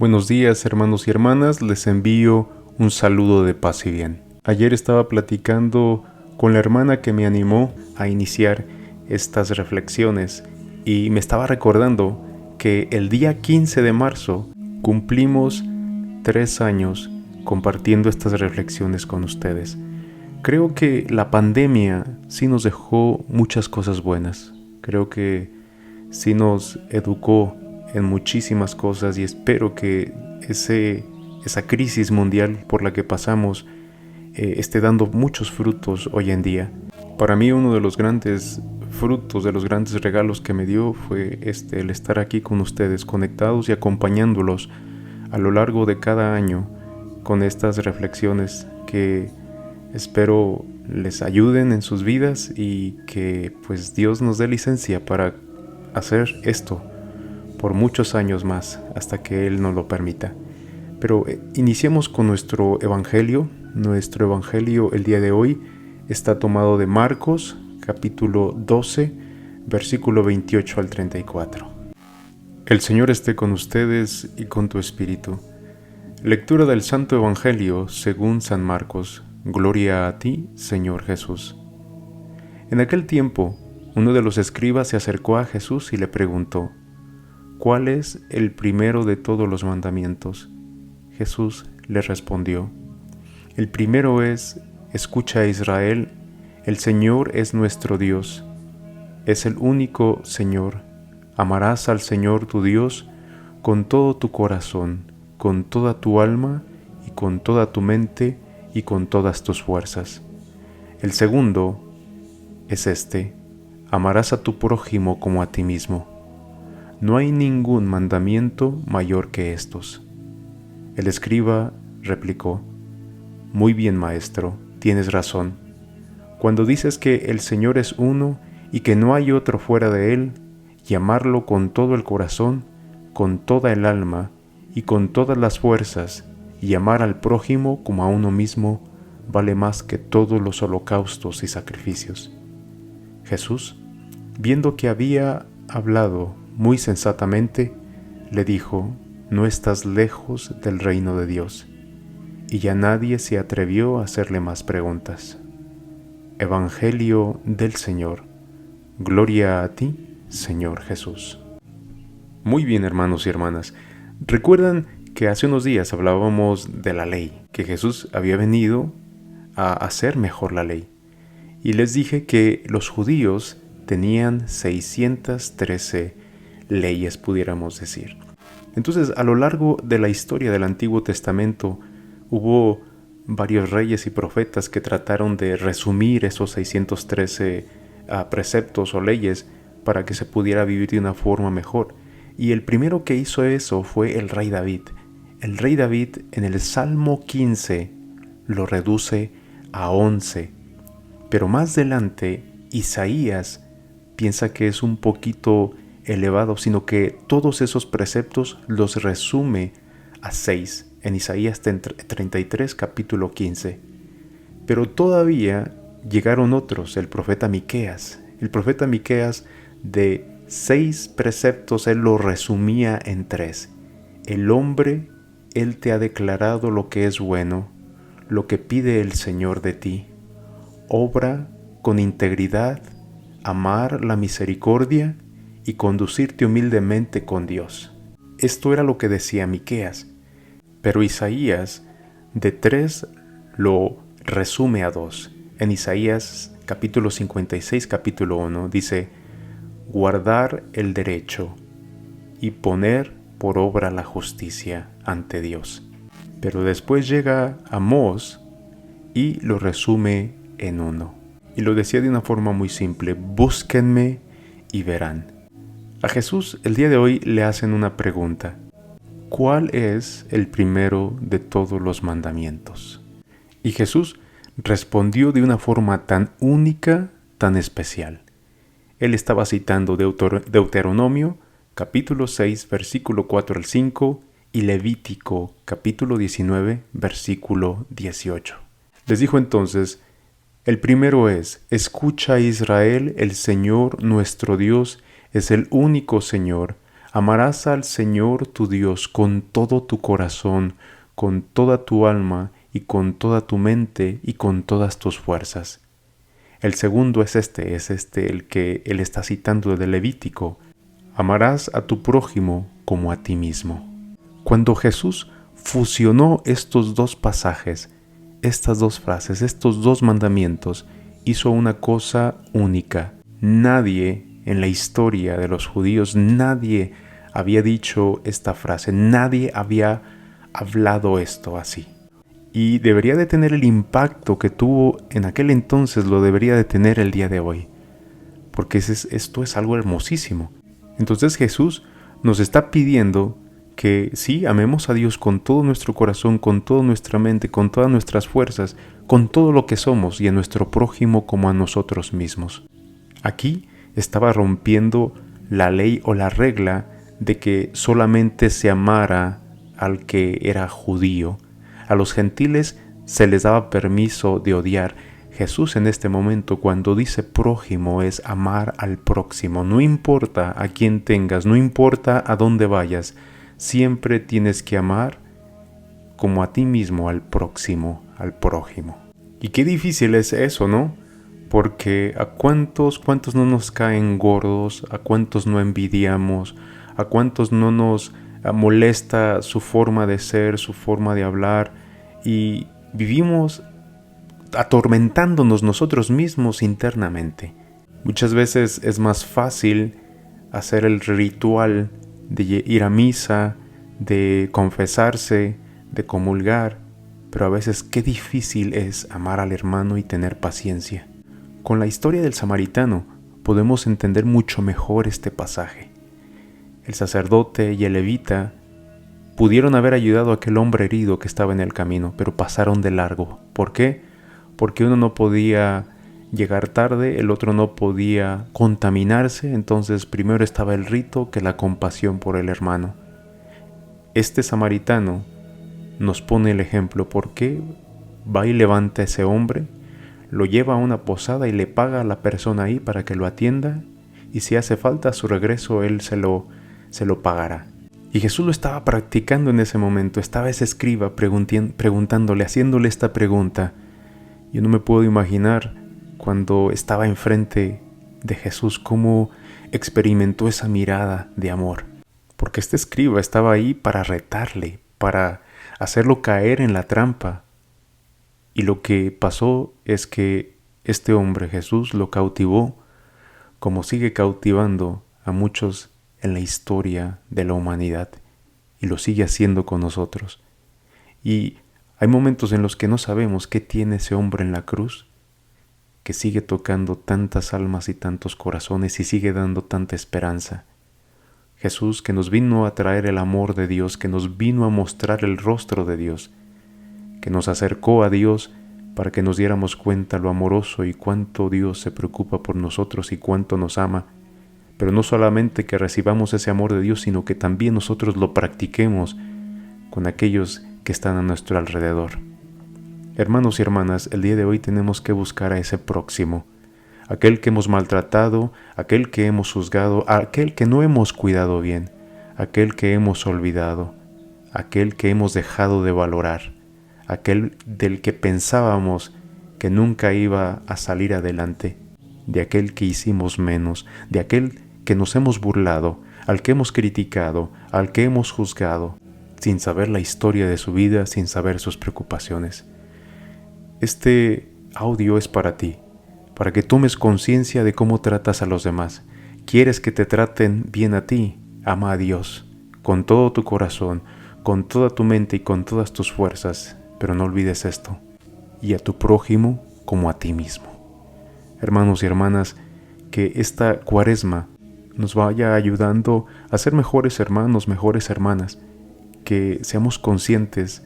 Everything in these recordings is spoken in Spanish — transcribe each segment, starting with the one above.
Buenos días, hermanos y hermanas, les envío un saludo de paz y bien. Ayer estaba platicando con la hermana que me animó a iniciar estas reflexiones y me estaba recordando que el día 15 de marzo cumplimos 3 años compartiendo estas reflexiones con ustedes. Creo que la pandemia sí nos dejó muchas cosas buenas. Creo que sí nos educó en muchísimas cosas y espero que esa crisis mundial por la que pasamos esté dando muchos frutos hoy en día. Para mí uno de los grandes frutos, de los grandes regalos que me dio fue el estar aquí con ustedes, conectados y acompañándolos a lo largo de cada año con estas reflexiones que espero les ayuden en sus vidas y que pues Dios nos dé licencia para hacer esto por muchos años más hasta que Él nos lo permita. Pero iniciemos con nuestro Evangelio. Nuestro Evangelio el día de hoy está tomado de Marcos, capítulo 12, versículo 28 al 34. El Señor esté con ustedes y con tu espíritu. Lectura del Santo Evangelio según San Marcos. Gloria a ti, Señor Jesús. En aquel tiempo, uno de los escribas se acercó a Jesús y le preguntó: ¿cuál es el primero de todos los mandamientos? Jesús le respondió: el primero es: escucha, Israel, el Señor es nuestro Dios. Es el único Señor. Amarás al Señor tu Dios con todo tu corazón, con toda tu alma y con toda tu mente y con todas tus fuerzas. El segundo es amarás a tu prójimo como a ti mismo. No hay ningún mandamiento mayor que estos. El escriba replicó: muy bien, maestro, tienes razón. Cuando dices que el Señor es uno y que no hay otro fuera de Él, y amarlo con todo el corazón, con toda el alma y con todas las fuerzas, y amar al prójimo como a uno mismo, vale más que todos los holocaustos y sacrificios. Jesús, viendo que había hablado muy sensatamente, le dijo: no estás lejos del reino de Dios. Y ya nadie se atrevió a hacerle más preguntas. Evangelio del Señor. Gloria a ti, Señor Jesús. Muy bien, hermanos y hermanas. ¿Recuerdan que hace unos días hablábamos de la ley? Que Jesús había venido a hacer mejor la ley. Y les dije que los judíos tenían 613 leyes, pudiéramos decir. Entonces, a lo largo de la historia del Antiguo Testamento, hubo varios reyes y profetas que trataron de resumir esos 613 preceptos o leyes para que se pudiera vivir de una forma mejor. Y el primero que hizo eso fue el rey David. El rey David en el Salmo 15 lo reduce a 11. Pero más adelante, Isaías piensa que es un poquito elevado, sino que todos esos preceptos los resume a 6 en Isaías 33, capítulo 15. Pero todavía llegaron otros, el profeta Miqueas. El profeta Miqueas, de 6 preceptos, él lo resumía en 3. El hombre, él te ha declarado lo que es bueno, lo que pide el Señor de ti. Obra con integridad, amar la misericordia y conducirte humildemente con Dios. Esto era lo que decía Miqueas. Pero Isaías de 3 lo resume a 2. En Isaías capítulo 56, capítulo 1 dice: guardar el derecho y poner por obra la justicia ante Dios. Pero después llega Amós y lo resume en 1. Y lo decía de una forma muy simple: búsquenme y verán. A Jesús el día de hoy le hacen una pregunta: ¿cuál es el primero de todos los mandamientos? Y Jesús respondió de una forma tan única, tan especial. Él estaba citando Deuteronomio, capítulo 6, versículo 4 al 5, y Levítico, capítulo 19, versículo 18. Les dijo entonces: el primero es: escucha, Israel, el Señor nuestro Dios es el único Señor. Amarás al Señor tu Dios con todo tu corazón, con toda tu alma y con toda tu mente y con todas tus fuerzas. El segundo es el que él está citando de Levítico. Amarás a tu prójimo como a ti mismo. Cuando Jesús fusionó estos dos pasajes, estas dos frases, estos dos mandamientos, hizo una cosa única. Nadie en la historia de los judíos, nadie había dicho esta frase, nadie había hablado esto así. Y debería de tener el impacto que tuvo en aquel entonces, lo debería de tener el día de hoy. Porque esto es algo hermosísimo. Entonces Jesús nos está pidiendo que sí, amemos a Dios con todo nuestro corazón, con toda nuestra mente, con todas nuestras fuerzas, con todo lo que somos y a nuestro prójimo como a nosotros mismos. Aquí estaba rompiendo la ley o la regla de que solamente se amara al que era judío. A los gentiles se les daba permiso de odiar. Jesús en este momento, cuando dice prójimo, es amar al próximo. No importa a quién tengas, no importa a dónde vayas, siempre tienes que amar como a ti mismo al próximo, al prójimo. Y qué difícil es eso, ¿no? Porque a cuántos no nos caen gordos, a cuántos no envidiamos, a cuántos no nos molesta su forma de ser, su forma de hablar, y vivimos atormentándonos nosotros mismos internamente. Muchas veces es más fácil hacer el ritual de ir a misa, de confesarse, de comulgar, pero a veces qué difícil es amar al hermano y tener paciencia. Con la historia del samaritano podemos entender mucho mejor este pasaje. El sacerdote y el levita pudieron haber ayudado a aquel hombre herido que estaba en el camino, pero pasaron de largo. ¿Por qué? Porque uno no podía llegar tarde, el otro no podía contaminarse, entonces primero estaba el rito que la compasión por el hermano. Este samaritano nos pone el ejemplo porque va y levanta a ese hombre, lo lleva a una posada y le paga a la persona ahí para que lo atienda, y si hace falta a su regreso él se lo pagará. Y Jesús lo estaba practicando en ese momento. Estaba ese escriba preguntándole, haciéndole esta pregunta. Yo no me puedo imaginar cuando estaba enfrente de Jesús cómo experimentó esa mirada de amor. Porque este escriba estaba ahí para retarle, para hacerlo caer en la trampa. Y lo que pasó es que este hombre, Jesús, lo cautivó como sigue cautivando a muchos en la historia de la humanidad, y lo sigue haciendo con nosotros. Y hay momentos en los que no sabemos qué tiene ese hombre en la cruz, que sigue tocando tantas almas y tantos corazones y sigue dando tanta esperanza. Jesús, que nos vino a traer el amor de Dios, que nos vino a mostrar el rostro de Dios, que nos acercó a Dios para que nos diéramos cuenta lo amoroso y cuánto Dios se preocupa por nosotros y cuánto nos ama. Pero no solamente que recibamos ese amor de Dios, sino que también nosotros lo practiquemos con aquellos que están a nuestro alrededor. Hermanos y hermanas, el día de hoy tenemos que buscar a ese próximo, aquel que hemos maltratado, aquel que hemos juzgado, aquel que no hemos cuidado bien, aquel que hemos olvidado, aquel que hemos dejado de valorar, aquel del que pensábamos que nunca iba a salir adelante, de aquel que hicimos menos, de aquel que nos hemos burlado, al que hemos criticado, al que hemos juzgado, sin saber la historia de su vida, sin saber sus preocupaciones. Este audio es para ti, para que tomes conciencia de cómo tratas a los demás. ¿Quieres que te traten bien a ti? Ama a Dios, con todo tu corazón, con toda tu mente y con todas tus fuerzas, pero no olvides esto, y a tu prójimo como a ti mismo. Hermanos y hermanas, que esta Cuaresma nos vaya ayudando a ser mejores hermanos, mejores hermanas, que seamos conscientes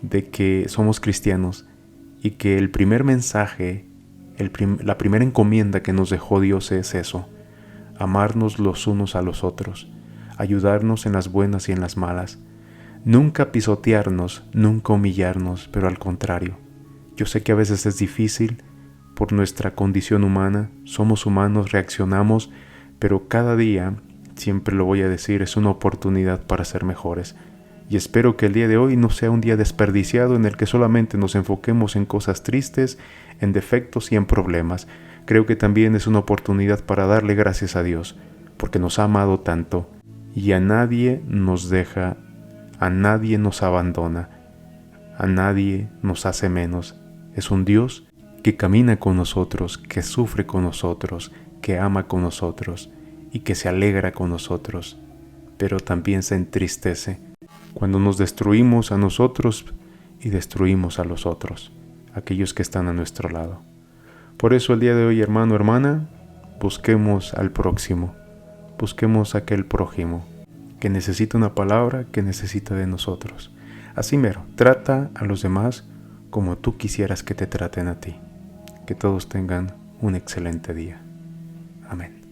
de que somos cristianos y que el primer mensaje, la primera encomienda que nos dejó Dios es eso: amarnos los unos a los otros, ayudarnos en las buenas y en las malas, nunca pisotearnos, nunca humillarnos, pero al contrario. Yo sé que a veces es difícil por nuestra condición humana, somos humanos, reaccionamos, pero cada día siempre lo voy a decir, es una oportunidad para ser mejores. Y espero que el día de hoy no sea un día desperdiciado en el que solamente nos enfoquemos en cosas tristes, en defectos y en problemas. Creo que también es una oportunidad para darle gracias a Dios, porque nos ha amado tanto y a nadie nos deja, a nadie nos abandona, a nadie nos hace menos. Es un Dios que camina con nosotros, que sufre con nosotros, que ama con nosotros y que se alegra con nosotros, pero también se entristece cuando nos destruimos a nosotros y destruimos a los otros, aquellos que están a nuestro lado. Por eso el día de hoy, hermano, hermana, busquemos al próximo, busquemos a aquel prójimo que necesita una palabra, que necesita de nosotros. Así mero, trata a los demás como tú quisieras que te traten a ti. Que todos tengan un excelente día. Amén.